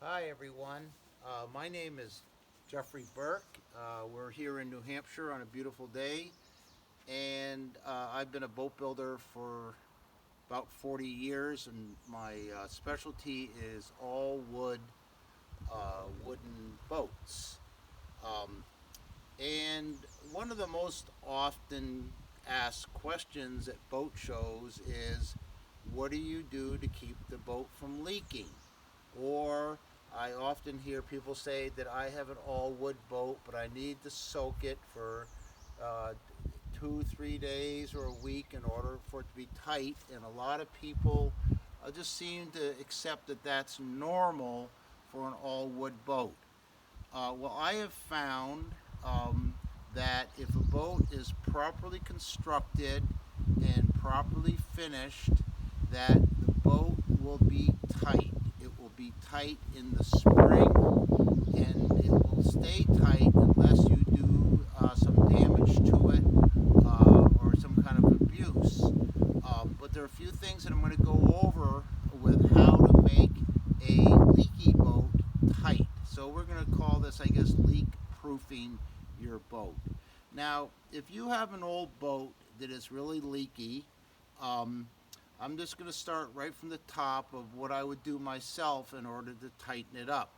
Hi everyone. My name is Geoffrey Burke. We're here in New Hampshire on a beautiful day, and I've been a boat builder for about 40 years, and my specialty is all wood, wooden boats. Um, and one of the most often asked questions at boat shows is, what do you do to keep the boat from leaking? Or I often hear people say that I have an all wood boat, but I need to soak it for uh, 2, 3 days or a week in order for it to be tight. And a lot of people just seem to accept that that's normal for an all wood boat. Well, I have found um, that if a boat is properly constructed and properly finished, that the boat will be tight. It will be tight in the spring, and it will stay tight unless you do some damage to it or some kind of abuse. But there are a few things that I'm going to go over with how to make a leaky boat tight. So we're going to call this, I guess, leak proofing your boat. Now, if you have an old boat that is really leaky, um, I'm just going to start right from the top of what I would do myself in order to tighten it up.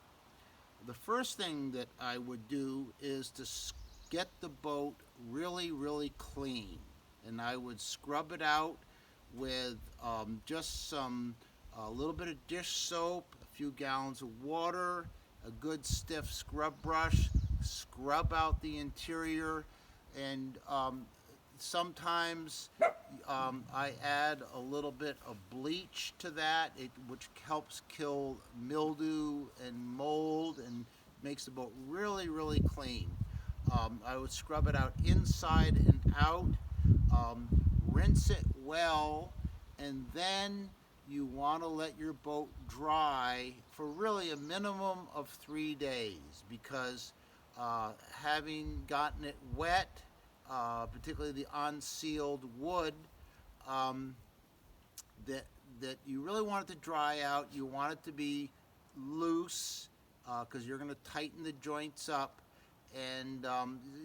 The first thing that I would do is to get the boat really, really clean. And I would scrub it out with just a little bit of dish soap, a few gallons of water, a good stiff scrub brush, scrub out the interior, and sometimes I add a little bit of bleach to that, which helps kill mildew and mold and makes the boat really, really clean. I would scrub it out inside and out, um, rinse it well, and then you want to let your boat dry for really a minimum of 3 days because having gotten it wet, particularly the unsealed wood, um, that that you really want it to dry out. You want it to be loose because you're going to tighten the joints up, and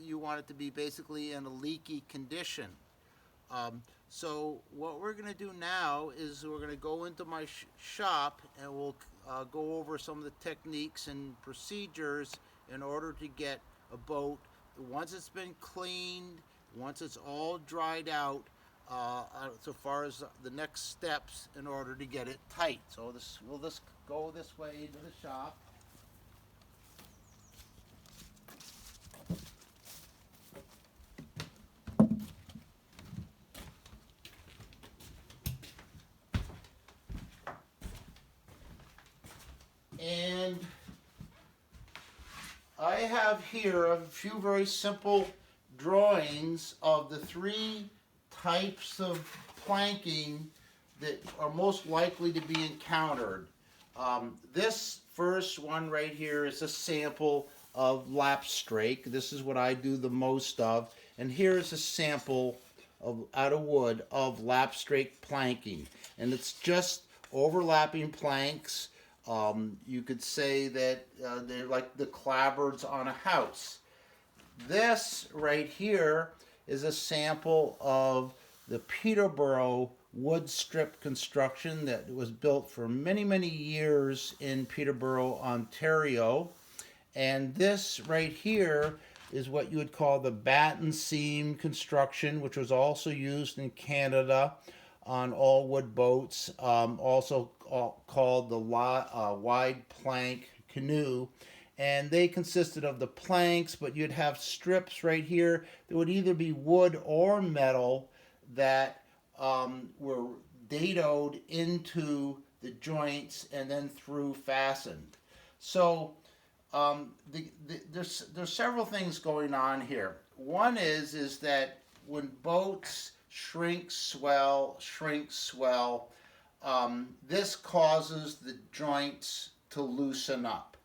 you want it to be basically in a leaky condition. So what we're going to do now is we're going to go into my shop and we'll go over some of the techniques and procedures in order to get a boat, once it's been cleaned, once it's all dried out, so far as the next steps in order to get it tight. So we'll just go this way into the shop. And I have here a few very simple drawings of the three types of planking that are most likely to be encountered. This first one right here is a sample of lapstrake. This is what I do the most of. And here's a sample of out of wood of lapstrake planking. And it's just overlapping planks. You could say that they're like the clapboards on a house. This right here is a sample of the Peterborough wood strip construction that was built for many, many years in Peterborough, Ontario. And this right here is what you would call the batten seam construction, which was also used in Canada on all wood boats, also called the wide plank canoe. And they consisted of the planks, but you'd have strips right here that would either be wood or metal that were dadoed into the joints and then through fastened. So there's several things going on here. One is that when boats shrink, swell, this causes the joints to loosen up.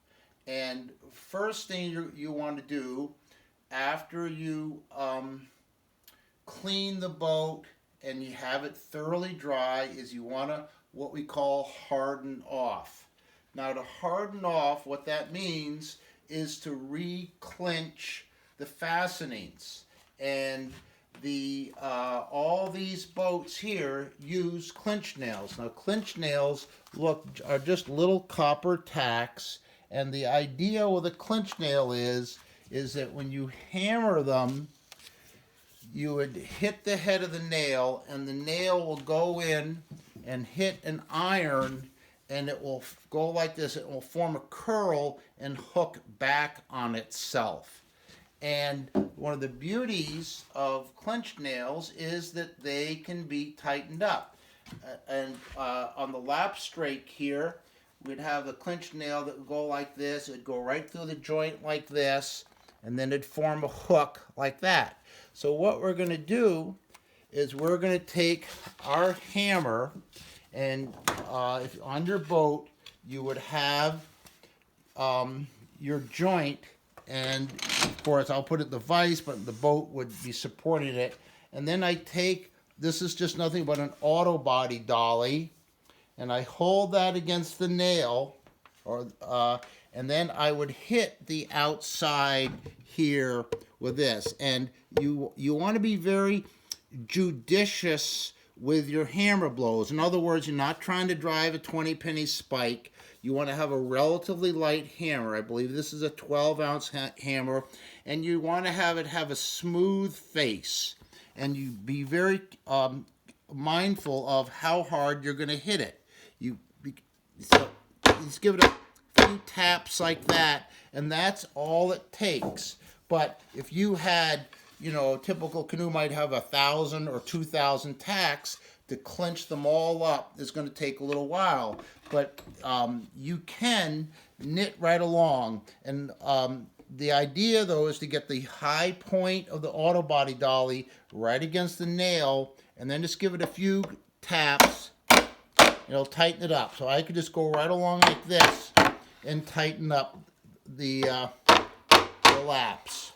And first thing you want to do after you clean the boat and you have it thoroughly dry is you want to what we call harden off. Now to harden off, what that means is to re-clinch the fastenings. And all these boats here use clinch nails. Now clinch nails are just little copper tacks, and the idea with a clinch nail is that when you hammer them, you would hit the head of the nail, and the nail will go in and hit an iron, and it will go like this. It will form a curl and hook back on itself. And one of the beauties of clinch nails is that they can be tightened up. On the lapstrake here, we'd have the clinch nail that would go like this. It would go right through the joint like this, and then it'd form a hook like that. So what we're going to do is we're going to take our hammer, and if on your boat you would have your joint, and of course I'll put it in the vise, but the boat would be supporting it. And then I take, this is just nothing but an auto body dolly, and I hold that against the nail, and then I would hit the outside here with this. And you want to be very judicious with your hammer blows. In other words, you're not trying to drive a 20-penny spike. You want to have a relatively light hammer. I believe this is a 12-ounce hammer, and you want to have it have a smooth face. And you be very mindful of how hard you're going to hit it. So just give it a few taps like that, and that's all it takes. But if you had, a typical canoe might have 1,000 or 2,000 tacks, to clinch them all up is going to take a little while. But you can knit right along. And the idea, though, is to get the high point of the auto body dolly right against the nail, and then just give it a few taps. It'll tighten it up. So I could just go right along like this and tighten up the laps.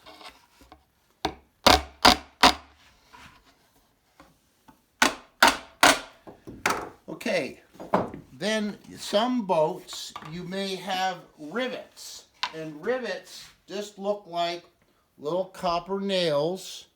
Okay, then some boats you may have rivets, and rivets just look like little copper nails,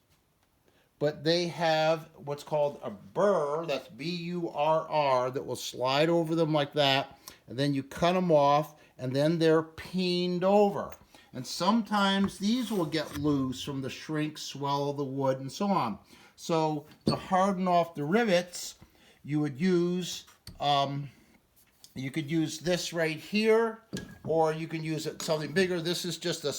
but they have what's called a burr, that's B-U-R-R, that will slide over them like that, and then you cut them off, and then they're peened over. And sometimes these will get loose from the shrink, swell of the wood, and so on. So to harden off the rivets, you would use, you could use this right here, or you can use something bigger. This is just an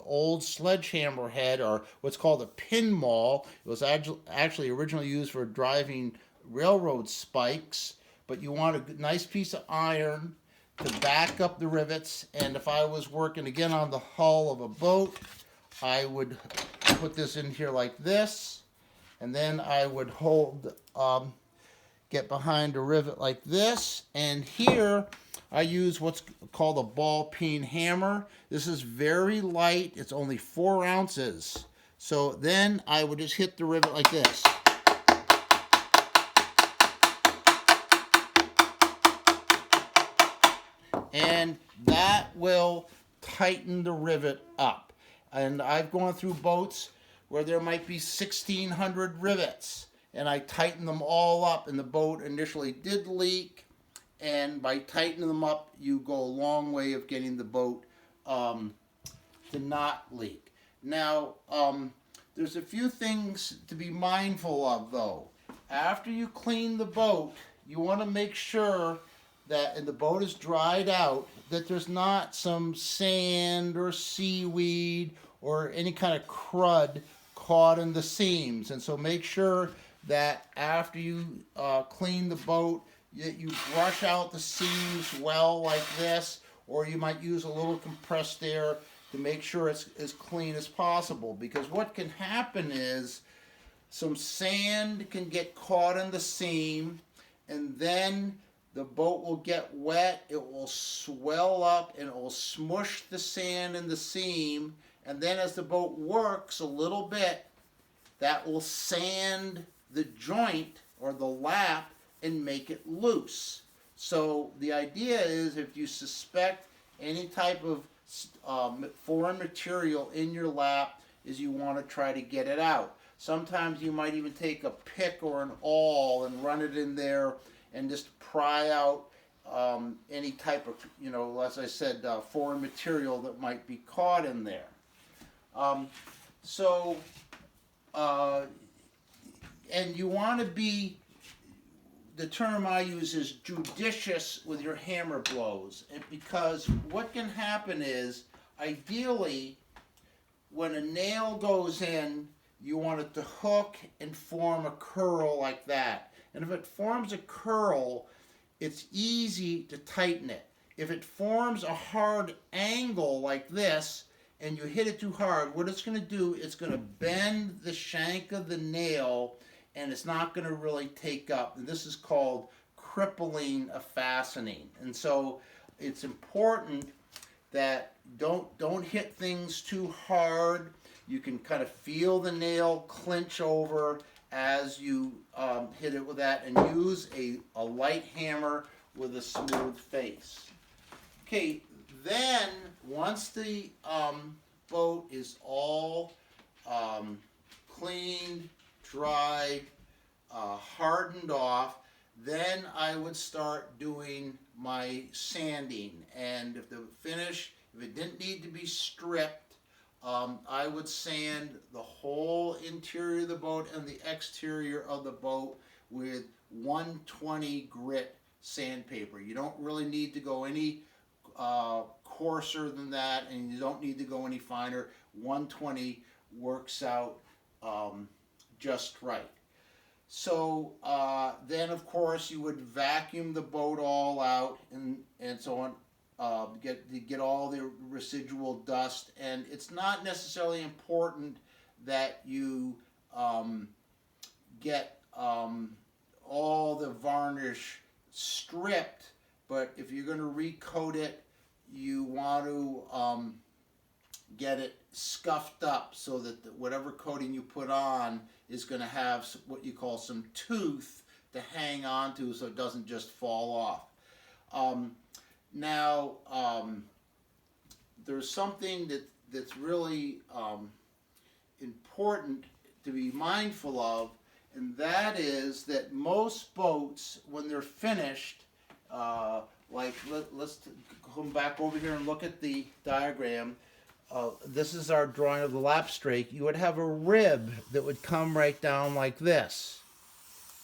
old sledgehammer head, or what's called a pin maul. It was actually originally used for driving railroad spikes, but you want a nice piece of iron to back up the rivets. And if I was working again on the hull of a boat, I would put this in here like this, and then I would hold, get behind a rivet like this, and here I use what's called a ball peen hammer. This is very light, it's only 4 ounces. So then I would just hit the rivet like this. And that will tighten the rivet up. And I've gone through boats where there might be 1,600 rivets, and I tightened them all up, and the boat initially did leak, and by tightening them up, you go a long way of getting the boat to not leak. Now, there's a few things to be mindful of, though. After you clean the boat, you want to make sure that, and the boat is dried out, that there's not some sand or seaweed or any kind of crud caught in the seams. And so make sure that after you clean the boat, you brush out the seams well like this, or you might use a little compressed air to make sure it's as clean as possible. Because what can happen is some sand can get caught in the seam, and then the boat will get wet, it will swell up, and it will smush the sand in the seam, and then as the boat works a little bit, that will sand the joint or the lap and make it loose. So the idea is if you suspect any type of foreign material in your lap, is you want to try to get it out. Sometimes you might even take a pick or an awl and run it in there and just pry out any type of, as I said, foreign material that might be caught in there. So, and you want to be, the term I use is judicious with your hammer blows, and because what can happen is, ideally, when a nail goes in, you want it to hook and form a curl like that. And if it forms a curl, it's easy to tighten it. If it forms a hard angle like this, and you hit it too hard, what it's going to do, it's going to bend the shank of the nail, and it's not going to really take up. And this is called crippling a fastening. And so it's important that don't hit things too hard. You can kind of feel the nail clinch over as you hit it with that, and use a light hammer with a smooth face. Okay, then once the boat is all cleaned, dried, hardened off, then I would start doing my sanding. And if the finish, if it didn't need to be stripped, I would sand the whole interior of the boat and the exterior of the boat with 120 grit sandpaper. You don't really need to go any coarser than that, and you don't need to go any finer. 120 works out just right. So then, of course, you would vacuum the boat all out and so on. Get all the residual dust, and it's not necessarily important that you get all the varnish stripped, but if you're going to recoat it, you want to get it scuffed up so that whatever coating you put on is going to have what you call some tooth to hang on to, so it doesn't just fall off. Now, there's something that's really important to be mindful of, and that is that most boats, when they're finished, let's come back over here and look at the diagram. This is our drawing of the lapstrake. You would have a rib that would come right down like this.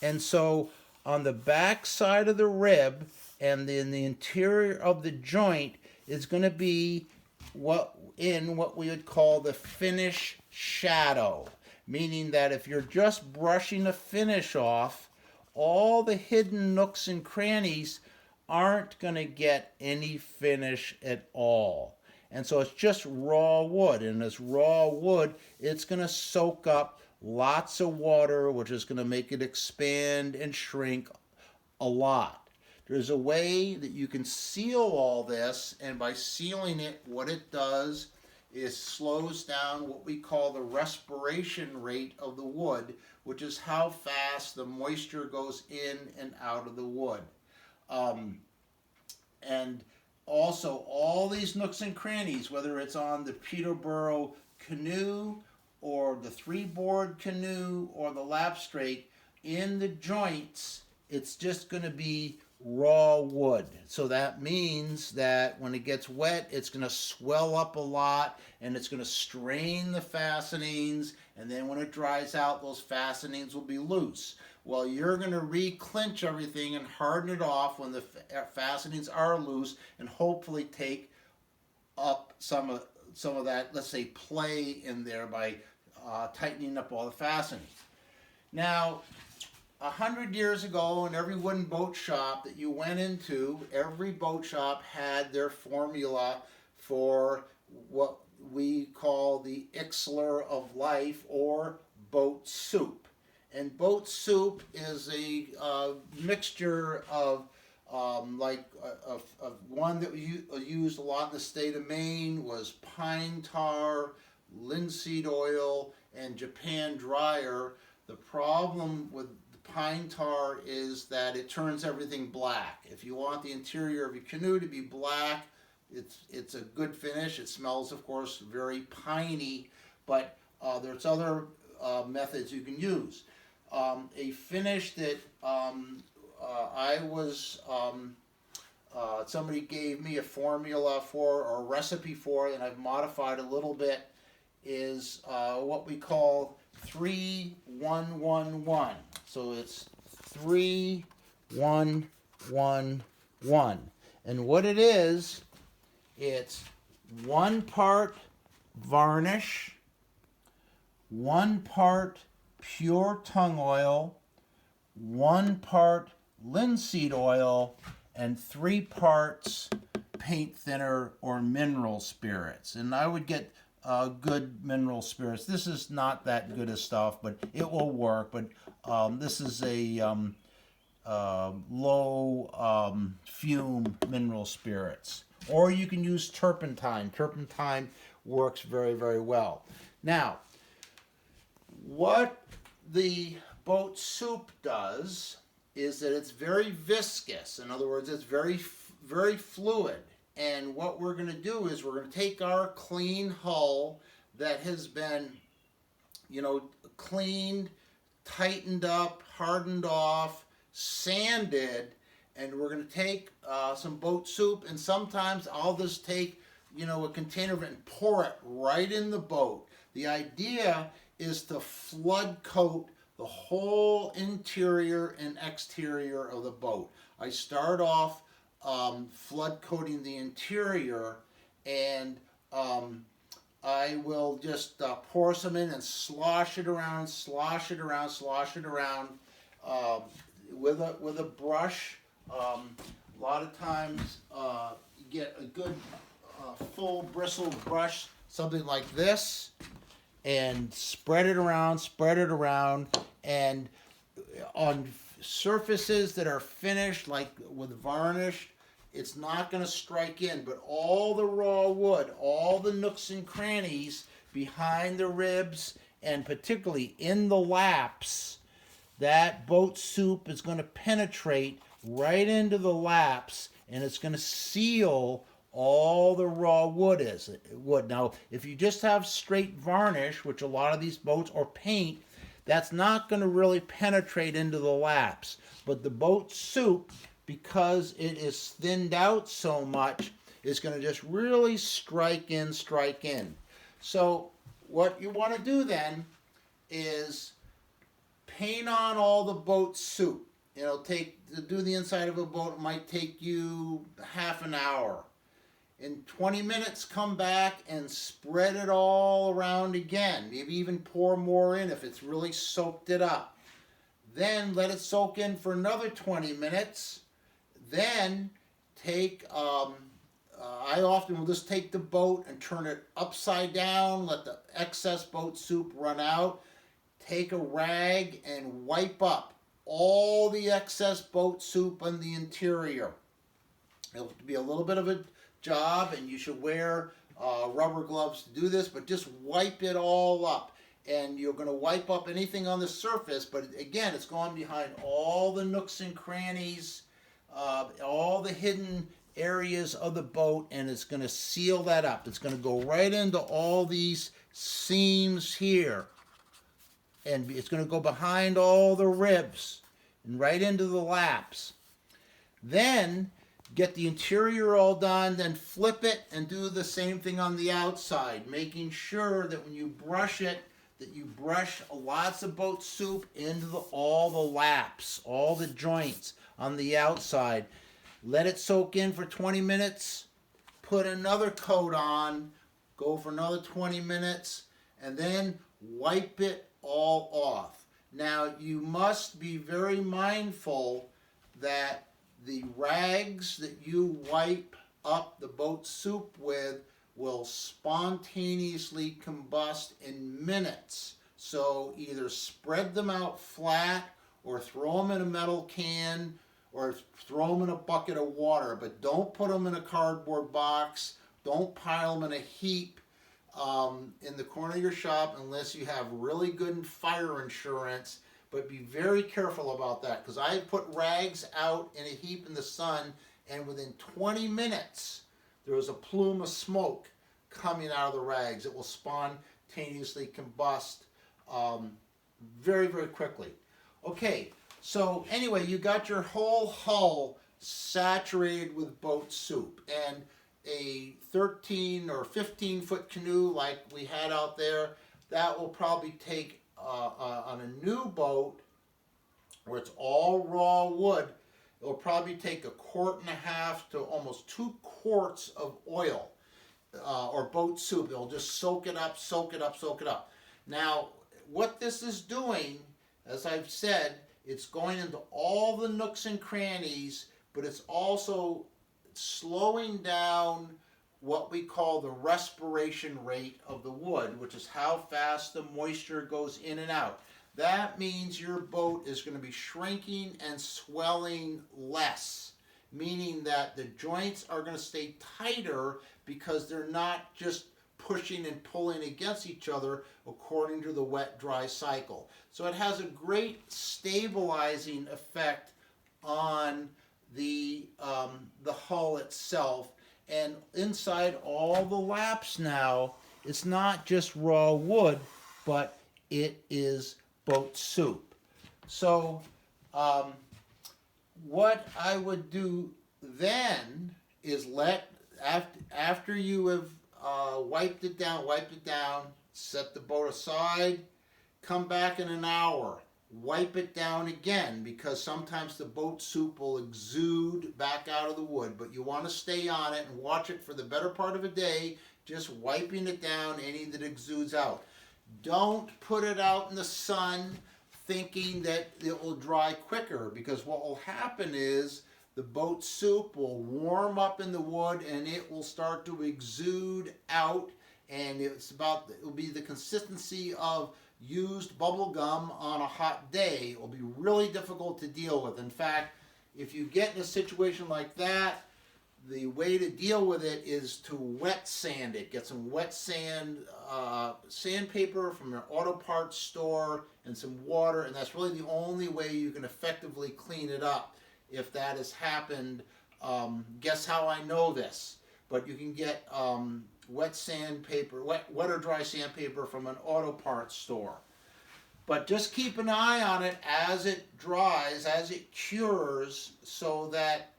And so on the back side of the rib and in the interior of the joint is going to be what we would call the finish shadow, meaning that if you're just brushing a finish off, all the hidden nooks and crannies aren't going to get any finish at all. And so it's just raw wood, and as raw wood, it's going to soak up lots of water, which is going to make it expand and shrink a lot. There's a way that you can seal all this, and by sealing it, what it does is slows down what we call the respiration rate of the wood, which is how fast the moisture goes in and out of the wood. And also, all these nooks and crannies, whether it's on the Peterborough Canoe or the 3-board canoe or the lapstrake, in the joints, it's just going to be raw wood. So that means that when it gets wet, it's going to swell up a lot, and it's going to strain the fastenings, and then when it dries out, those fastenings will be loose. Well, you're going to re-clinch everything and harden it off when the fastenings are loose, and hopefully take up some of that, let's say, play in there by tightening up all the fastenings. Now, 100 years ago, in every wooden boat shop that you went into, every boat shop had their formula for what we call the Ixler of life, or boat soup. And boat soup is a mixture of one that we used a lot in the state of Maine was pine tar, linseed oil, and Japan dryer. The problem with the pine tar is that it turns everything black. If you want the interior of your canoe to be black, it's a good finish. It smells, of course, very piney, but there's other methods you can use. A finish that somebody gave me a formula for, or a recipe for, and I've modified a little bit, is what we call 3-1-1-1. So it's 3-1-1-1. And what it is, it's 1 part varnish, 1 part pure tung oil, 1 part linseed oil, and 3 parts paint thinner or mineral spirits. And I would get good mineral spirits. This is not that good of stuff, but it will work. But this is a low fume mineral spirits. Or you can use turpentine. Turpentine works very, very well. Now, what the boat soup does is that it's very viscous. In other words, it's very, very fluid. And what we're going to do is we're going to take our clean hull that has been, cleaned, tightened up, hardened off, sanded, and we're going to take some boat soup, and sometimes I'll just take, a container of it and pour it right in the boat. The idea is to flood coat the whole interior and exterior of the boat. I start off flood coating the interior, and I will just pour some in and slosh it around with a brush. A lot of times you get a good full bristled brush, something like this, and spread it around, and on surfaces that are finished, like with varnish, it's not going to strike in, but all the raw wood, all the nooks and crannies behind the ribs, and particularly in the laps, that boat soup is going to penetrate right into the laps, and it's going to seal all the raw wood. Now, if you just have straight varnish, which a lot of these boats, or paint, that's not going to really penetrate into the laps. But the boat soup, because it is thinned out so much, is going to just really strike in. So what you want to do then is paint on all the boat soup. To do the inside of a boat, it might take you half an hour. In 20 minutes, come back and spread it all around again. Maybe even pour more in if it's really soaked it up. Then let it soak in for another 20 minutes. Then take, I often will just take the boat and turn it upside down, let the excess boat soup run out. Take a rag and wipe up all the excess boat soup on the interior. It'll be a little bit of a job, and you should wear rubber gloves to do this, but just wipe it all up. And you're going to wipe up anything on the surface, but again, it's going behind all the nooks and crannies, all the hidden areas of the boat, and it's going to seal that up. It's going to go right into all these seams here, and it's going to go behind all the ribs and right into the laps. Then get the interior all done, then flip it and do the same thing on the outside, making sure that when you brush it, that you brush lots of boat soup into all the laps, all the joints on the outside. Let it soak in for 20 minutes, put another coat on, go for another 20 minutes, and then wipe it all off. Now, you must be very mindful that the rags that you wipe up the boat soup with will spontaneously combust in minutes. So either spread them out flat or throw them in a metal can or throw them in a bucket of water, but don't put them in a cardboard box. Don't pile them in a heap in the corner of your shop unless you have really good fire insurance, but be very careful about that, because I put rags out in a heap in the sun, and within 20 minutes there was a plume of smoke coming out of the rags. It will spontaneously combust very, very quickly. Okay, so anyway, you got your whole hull saturated with boat soup, and a 13 or 15 foot canoe like we had out there, that will probably take on a new boat where it's all raw wood, it'll probably take 1.5 quarts to almost 2 quarts of oil or boat soup. It'll just soak it up, soak it up, soak it up. Now, what this is doing, as I've said, it's going into all the nooks and crannies, but it's also slowing down what we call the respiration rate of the wood, which is how fast the moisture goes in and out. That means your boat is going to be shrinking and swelling less, meaning that the joints are going to stay tighter because they're not just pushing and pulling against each other according to the wet-dry cycle. So it has a great stabilizing effect on the hull itself. And inside all the laps now, it's not just raw wood, but it is boat soup. So what I would do then is after you have wiped it down, set the boat aside, come back in an hour, wipe it down again, because sometimes the boat soup will exude back out of the wood, but you want to stay on it and watch it for the better part of a day, just wiping it down, any that exudes out. Don't put it out in the sun thinking that it will dry quicker, because what will happen is the boat soup will warm up in the wood and it will start to exude out, and it will be the consistency of used bubble gum on a hot day. It will be really difficult to deal with. In fact, if you get in a situation like that, the way to deal with it is to wet sand it. Get some wet sand, sandpaper from your auto parts store, and some water, and that's really the only way you can effectively clean it up if that has happened. Guess how I know this? But you can get wet sandpaper, wet or dry sandpaper from an auto parts store. But just keep an eye on it as it dries, as it cures, so that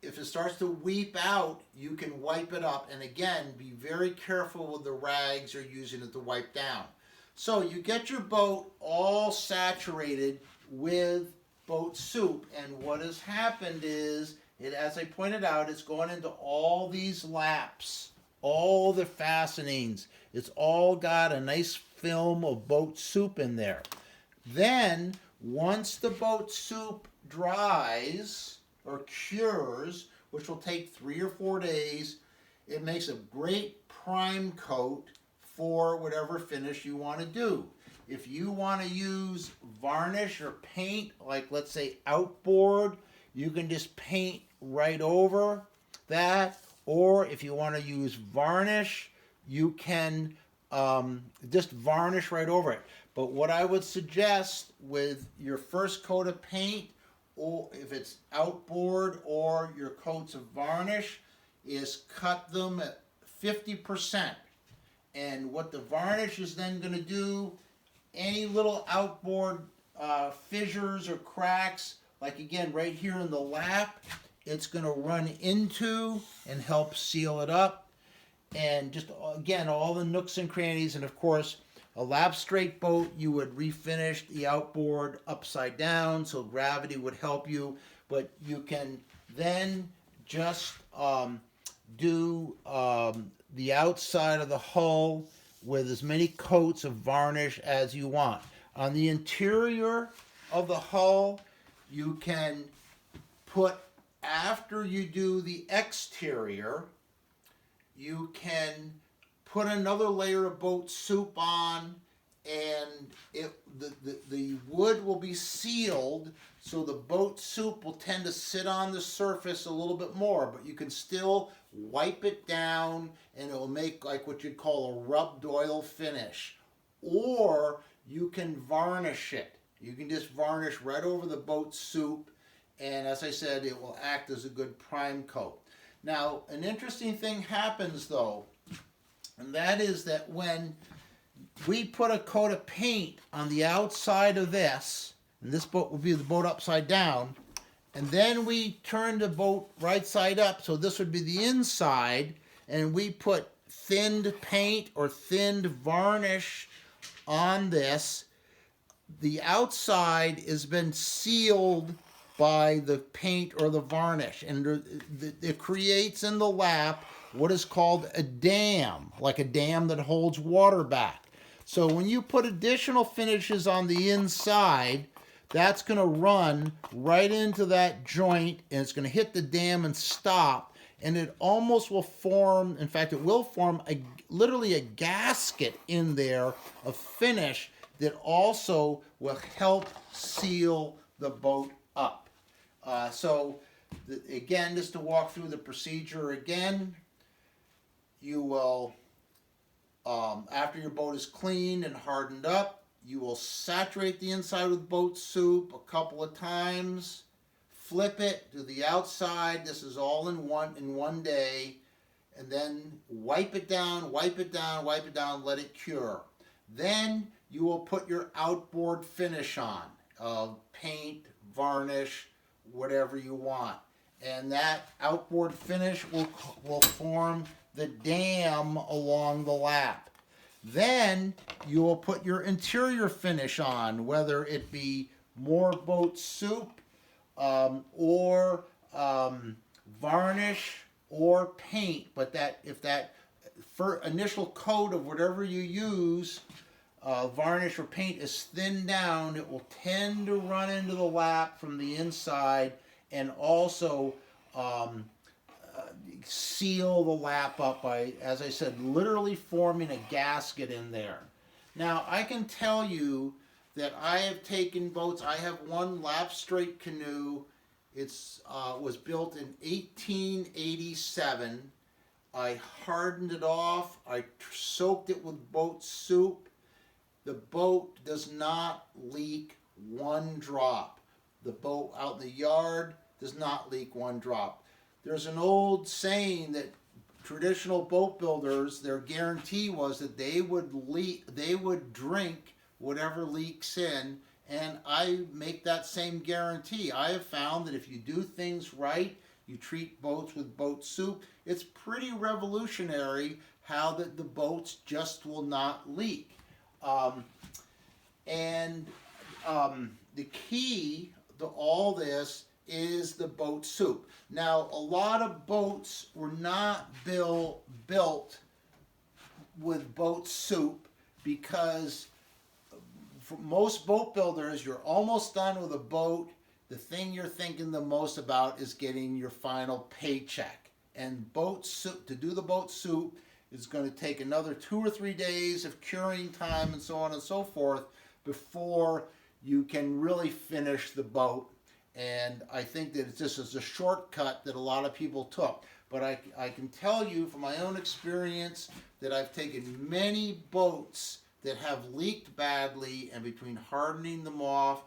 if it starts to weep out, you can wipe it up. And again, be very careful with the rags you're using it to wipe down. So you get your boat all saturated with boat soup, and what has happened is, as I pointed out, it's going into all these laps, all the fastenings. It's all got a nice film of boat soup in there. Then, once the boat soup dries or cures, which will take 3 or 4 days, it makes a great prime coat for whatever finish you want to do. If you want to use varnish or paint, like let's say outboard, you can just paint right over that. Or if you want to use varnish, you can just varnish right over it. But what I would suggest with your first coat of paint, or if it's outboard or your coats of varnish, is cut them at 50%. And what the varnish is then going to do, any little outboard fissures or cracks, like again right here in the lap, it's going to run into and help seal it up. And just again, all the nooks and crannies. And of course, a lapstrake boat, you would refinish the outboard upside down so gravity would help you. But you can then just do the outside of the hull with as many coats of varnish as you want. On the interior of the hull, you can put, after you do the exterior, you can put another layer of boat soup on, and the wood will be sealed, so the boat soup will tend to sit on the surface a little bit more, but you can still wipe it down and it will make like what you'd call a rubbed oil finish. Or you can varnish it. You can just varnish right over the boat soup, and as I said, it will act as a good prime coat. Now, an interesting thing happens though, and that is that when we put a coat of paint on the outside of this, and this boat will be the boat upside down, and then we turn the boat right side up, so this would be the inside, and we put thinned paint or thinned varnish on this, the outside has been sealed by the paint or the varnish, and it creates in the lap what is called a dam, like a dam that holds water back. So when you put additional finishes on the inside, that's going to run right into that joint, and it's going to hit the dam and stop, and it almost will form, in fact, it will form literally a gasket in there of finish that also will help seal the boat up. Again, just to walk through the procedure again, you will, after your boat is cleaned and hardened up, you will saturate the inside with boat soup a couple of times, flip it to the outside. This is all in one day, and then wipe it down, wipe it down, wipe it down, let it cure. Then you will put your outboard finish on, paint, varnish, whatever you want. And that outboard finish will form the dam along the lap. Then you will put your interior finish on, whether it be more boat soup or varnish or paint. But if that initial coat of whatever you use, varnish or paint, is thinned down, it will tend to run into the lap from the inside and also seal the lap up by, as I said, literally forming a gasket in there. Now, I can tell you that I have taken boats. I have one lapstrake canoe. It was built in 1887. I hardened it off. I soaked it with boat soup. The boat does not leak one drop. The boat out in the yard does not leak one drop. There's an old saying that traditional boat builders, their guarantee was that they would drink whatever leaks in, and I make that same guarantee. I have found that if you do things right, you treat boats with boat soup, it's pretty revolutionary how the boats just will not leak. The key to all this is the boat soup. Now, a lot of boats were not built with boat soup because for most boat builders, you're almost done with a boat. The thing you're thinking the most about is getting your final paycheck. And boat soup, to do the boat soup, is going to take another 2 or 3 days of curing time and so on and so forth before you can really finish the boat. And I think that this is a shortcut that a lot of people took. But I can tell you from my own experience that I've taken many boats that have leaked badly, and between hardening them off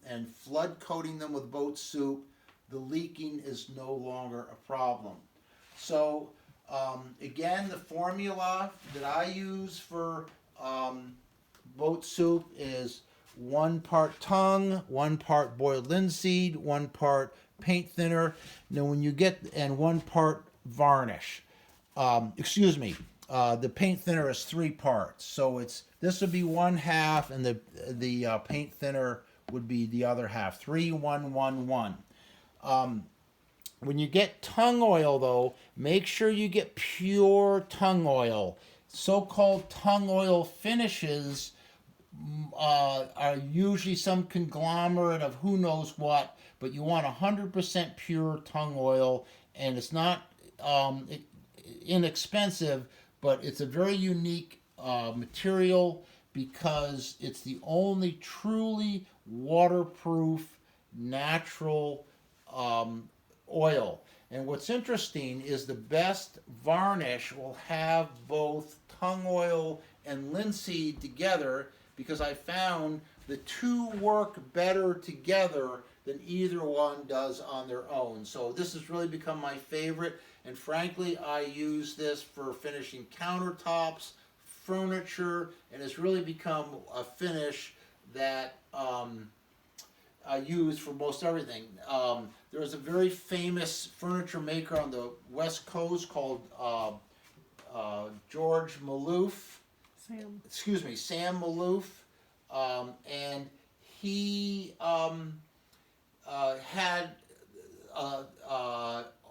and flood coating them with boat soup, the leaking is no longer a problem. So again, the formula that I use for boat soup is 1 part tongue, 1 part boiled linseed, 1 part paint thinner. Now when you get, and 1 part varnish. The paint thinner is 3 parts. So this would be 1/2, and the paint thinner would be the other half. 3, 1, 1, 1. When you get tongue oil, though, make sure you get pure tongue oil. So-called tongue oil finishes are usually some conglomerate of who knows what, but you want 100% pure tongue oil, and it's not inexpensive, but it's a very unique material because it's the only truly waterproof natural oil. And what's interesting is the best varnish will have both tongue oil and linseed together, because I found the two work better together than either one does on their own. So this has really become my favorite, and frankly, I use this for finishing countertops, furniture, and it's really become a finish that I use for most everything. There is a very famous furniture maker on the West Coast called George Maloof. Sam Maloof, and he had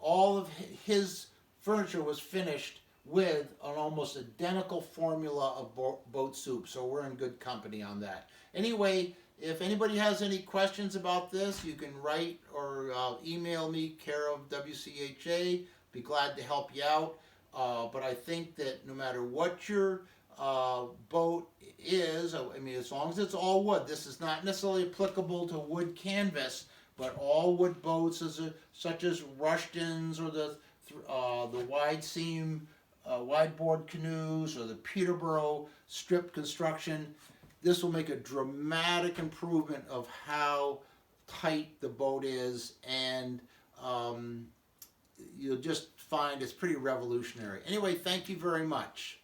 all of his furniture was finished with an almost identical formula of boat soup, so we're in good company on that. Anyway, if anybody has any questions about this, you can write or email me, care of WCHA. Be glad to help you out. But I think that no matter what your boat is, I mean, as long as it's all wood, this is not necessarily applicable to wood canvas, but all wood boats, such as Rushtons or the wide seam, wide board canoes, or the Peterborough strip construction, this will make a dramatic improvement of how tight the boat is, and you'll just find it's pretty revolutionary. Anyway, thank you very much.